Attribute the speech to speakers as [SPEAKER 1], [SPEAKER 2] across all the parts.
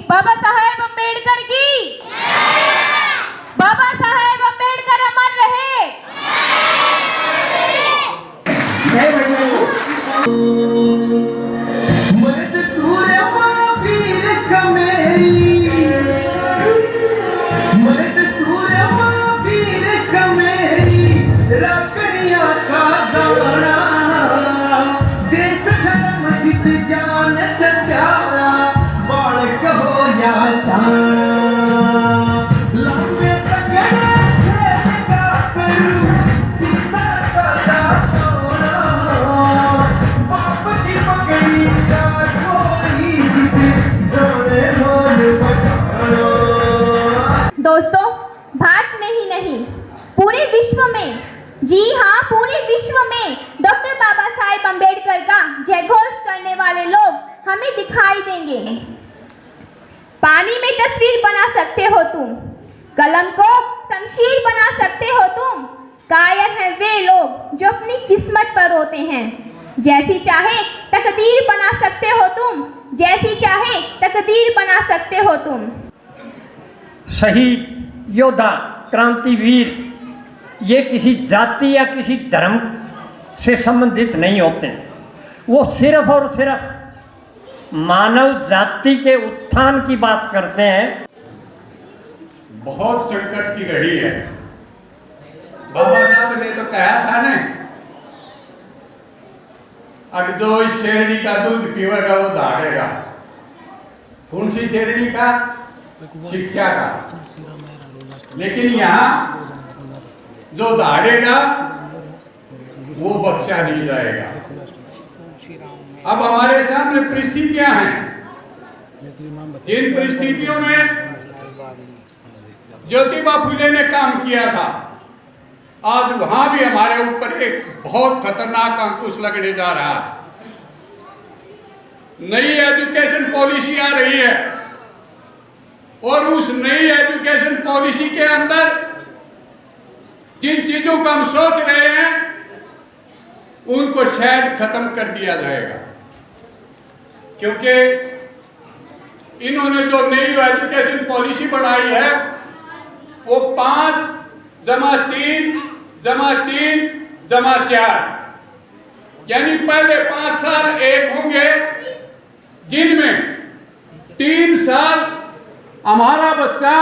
[SPEAKER 1] बाबा साहेब अम्बेडकर की, बाबा साहेब अम्बेडकर अमर रहे।
[SPEAKER 2] मर्द सूर्य वीर कमेरी, मर्द सूर्य वीर कमेरी, राकनिया का दाना, देश धर्म जित जानत प्यारा, बालक हो या शाना, लंबे तगड़े छेड़ेगा करू, सीधा सादा तोड़ा, बाप की पगड़ी का कोई जित जोड़े मोल बटाना।
[SPEAKER 1] दोस्तों, भारत में ही नहीं पूरे विश्व में, जी हाँ पूरे विश्व में डॉक्टर बाबा साहेब अम्बेडकर का जयघोष करने वाले लोग हमें दिखाई देंगे। पानी में तस्वीर बना सकते हो तुम, कलम को शमशीर बना सकते हो तुम, कायर हैं वे लोग जो अपनी किस्मत पर रोते हैं। जैसी चाहे तकदीर बना सकते हो तुम, जैसी चाहे तकदीर बना सकते हो तुम।
[SPEAKER 3] शहीद, योद्धा, क्रांतिवीर ये किसी जाति या किसी धर्म से संबंधित नहीं होते। वो सिर्फ और सिर्फ मानव जाति के उत्थान की बात करते हैं।
[SPEAKER 4] बहुत संकट की घड़ी है। बाबा साहब ने तो कहा था ना, अब जो इस शेरनी का दूध पीवेगा वो दहाड़ेगा। कौन सी शेरनी का? शिक्षा का। लेकिन यहाँ जो दहाड़ेगा वो बख्शा नहीं जाएगा। अब हमारे सामने परिस्थितियां हैं, जिन परिस्थितियों में ज्योतिबा फुले ने काम किया था, आज वहां भी हमारे ऊपर एक बहुत खतरनाक अंकुश लगने जा रहा है। नई एजुकेशन पॉलिसी आ रही है और उस नई एजुकेशन पॉलिसी के अंदर जिन चीजों को हम सोच रहे हैं उनको शायद खत्म कर दिया जाएगा, क्योंकि इन्होंने जो नई एजुकेशन पॉलिसी बनाई है वो 5+3+3+4 यानी पहले 5 साल एक होंगे, जिनमें 3 साल हमारा बच्चा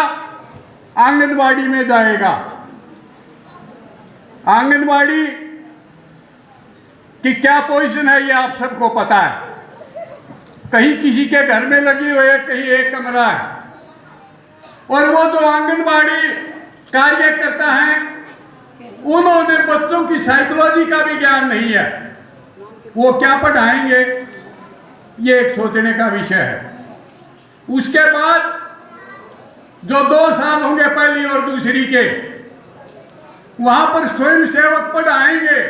[SPEAKER 4] आंगनवाड़ी में जाएगा। आंगनवाड़ी की क्या पोजीशन है ये आप सबको पता है। कहीं किसी के घर में लगी हुई है, कहीं एक कमरा है। और वो जो आंगनवाड़ी कार्य करता है उन्होंने बच्चों की साइकोलॉजी का भी ज्ञान नहीं है। वो क्या पढ़ाएंगे ये एक सोचने का विषय है। उसके बाद जो 2 साल होंगे पहली और दूसरी के, वहां पर स्वयं सेवक पढ़ाएंगे।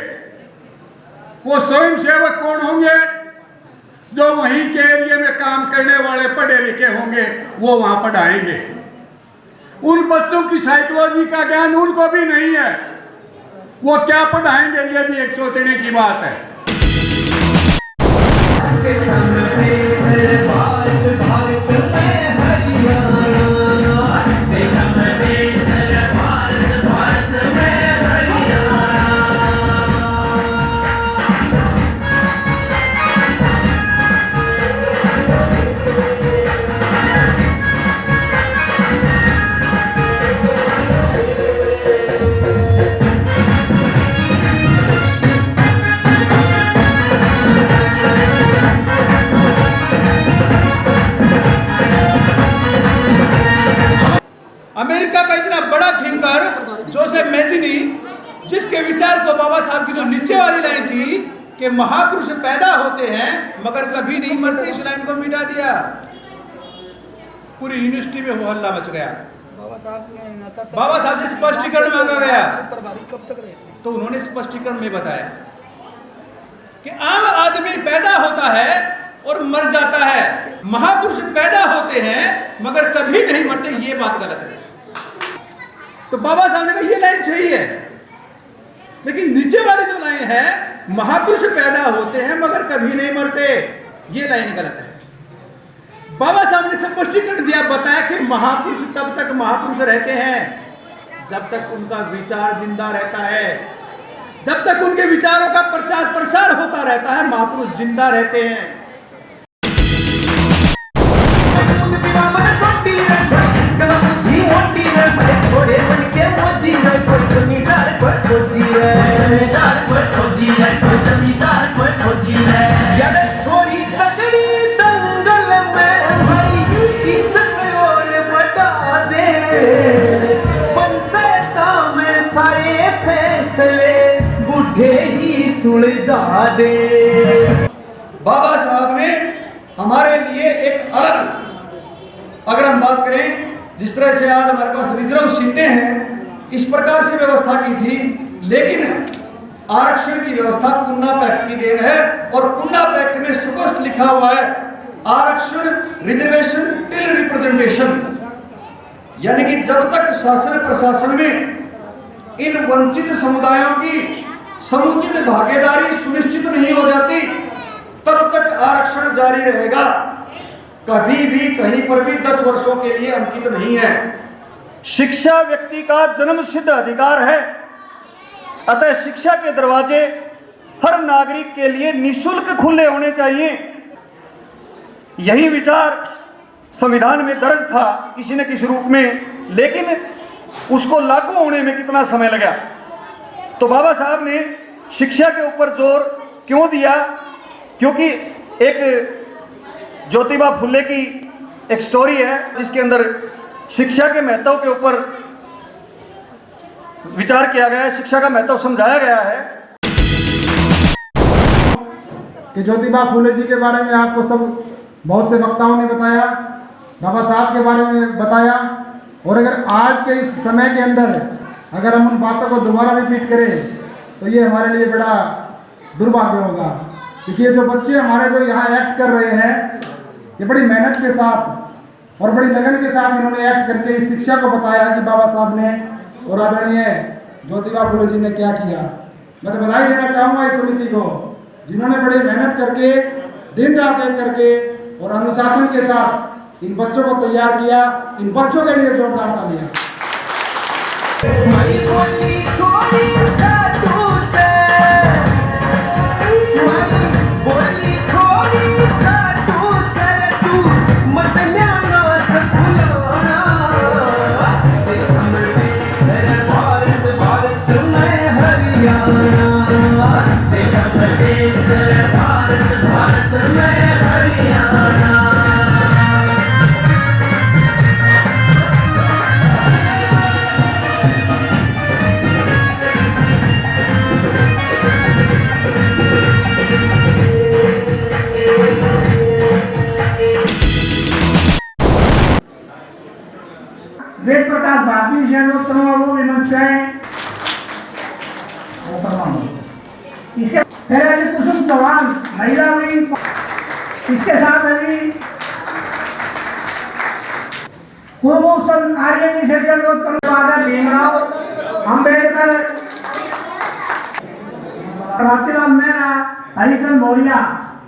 [SPEAKER 4] वो स्वयं सेवक कौन होंगे? जो वहीं के एरिया में काम करने वाले पढ़े लिखे होंगे, वो वहां पढ़ाएंगे। उन बच्चों की साइकोलॉजी का ज्ञान उनको भी नहीं है, वो क्या पढ़ाएंगे ये भी एक सोचने की बात है।
[SPEAKER 5] अमेरिका का इतना बड़ा थिंकर जोसेफ मैजिनी, जिसके विचार को बाबा साहब की जो नीचे वाली लाइन थी कि महापुरुष पैदा होते हैं मगर कभी नहीं मरते, इस लाइन को मिटा दिया। पूरी यूनिवर्सिटी में हल्ला मच गया। बाबा साहब से स्पष्टीकरण मांगा गया तो उन्होंने स्पष्टीकरण में बताया कि आम आदमी पैदा होता है और मर जाता है, महापुरुष पैदा होते हैं मगर कभी नहीं मरते, ये बात गलत है। तो बाबा साहब ने कहा ये लाइन सही है, लेकिन नीचे वाली जो लाइन है महापुरुष पैदा होते हैं मगर कभी नहीं मरते, ये लाइन गलत है। बाबा साहब ने स्पष्टीकरण दिया, बताया कि महापुरुष तब तक महापुरुष रहते हैं जब तक उनका विचार जिंदा रहता है, जब तक उनके विचारों का प्रचार प्रसार होता रहता है, महापुरुष जिंदा रहते हैं।
[SPEAKER 2] सुलझा दे।
[SPEAKER 6] बाबा साहब ने हमारे लिए एक अलग, अगर हम बात करें जिस तरह से आज हमारे पास रिजर्व सीटें हैं, इस प्रकार से व्यवस्था की थी, लेकिन आरक्षण की व्यवस्था पुन्ना पैक्ट की देन है और पुन्ना पैक्ट में स्पष्ट लिखा हुआ है आरक्षण रिजर्वेशन टिल रिप्रेजेंटेशन, यानी कि जब तक शासन प्रशासन में इन वंचित समुदायों की समुचित भागीदारी सुनिश्चित नहीं हो जाती तब तक आरक्षण जारी रहेगा, कभी भी कहीं पर भी 10 वर्षों के लिए अंकित नहीं है।
[SPEAKER 7] शिक्षा व्यक्ति का जन्मसिद्ध अधिकार है, अतः शिक्षा के दरवाजे हर नागरिक के लिए निःशुल्क खुले होने चाहिए। यही विचार संविधान में दर्ज था किसी न किसी रूप में, लेकिन उसको लागू होने में कितना समय लगा। तो बाबा साहब ने शिक्षा के ऊपर जोर क्यों दिया? क्योंकि एक ज्योतिबा फुले की एक स्टोरी है जिसके अंदर शिक्षा के महत्व के ऊपर विचार किया गया है, शिक्षा का महत्व समझाया गया है।
[SPEAKER 8] कि ज्योतिबा फुले जी के बारे में आपको सब बहुत से वक्ताओं ने बताया, बाबा साहब के बारे में बताया, और अगर आज के इस समय के अंदर अगर हम उन बातों को दोबारा रिपीट करें तो ये हमारे लिए बड़ा दुर्भाग्य होगा, क्योंकि ये जो बच्चे हमारे जो यहाँ एक्ट कर रहे हैं, ये बड़ी मेहनत के साथ और बड़ी लगन के साथ इन्होंने एक्ट करके इस शिक्षा को बताया कि बाबा साहब ने और आदरणीय ज्योतिबा फुले जी ने क्या किया। मैं तो बधाई देना चाहूँगा इस समिति को, जिन्होंने बड़ी मेहनत करके दिन रात एक करके और अनुशासन के साथ इन बच्चों को तैयार किया। इन बच्चों के लिए जोरदार तालियां।
[SPEAKER 9] वेद प्रकाश भारती इसके फिर अभी कुसुम चौहान महिला विंग, इसके साथ अभी कुलभूषण आर्य जी से अनुरोध करने वाला भीमराव अंबेडकर, भारतीराम मेहरा, हरिचंद मौर्या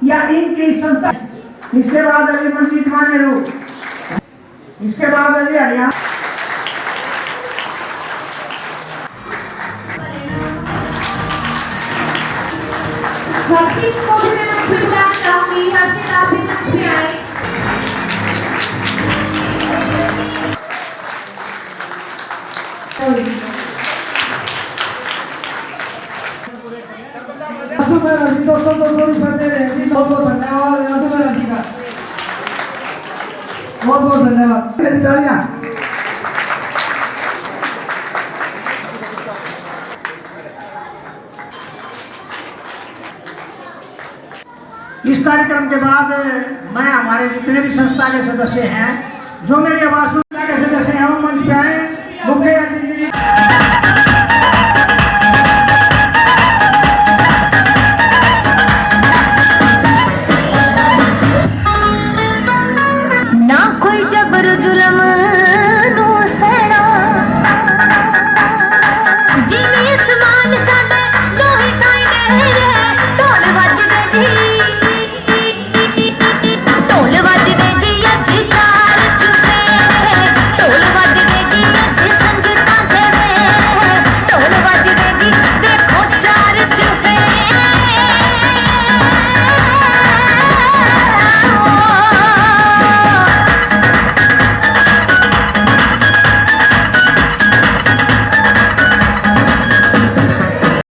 [SPEAKER 9] या इनकी संस्था। इसके बाद अभी मंजीत मानेरू, इसके बाद अभी हरियाणा
[SPEAKER 1] हर्षित को भी मैं बुलाना चाहूंगी। हर्षित आप भी मंच पे आए।
[SPEAKER 9] दोस्तों बहुत बहुत धन्यवाद, बहुत बहुत धन्यवाद। इस कार्यक्रम के बाद मैं हमारे जितने भी संस्था के सदस्य हैं जो मेरी आवाज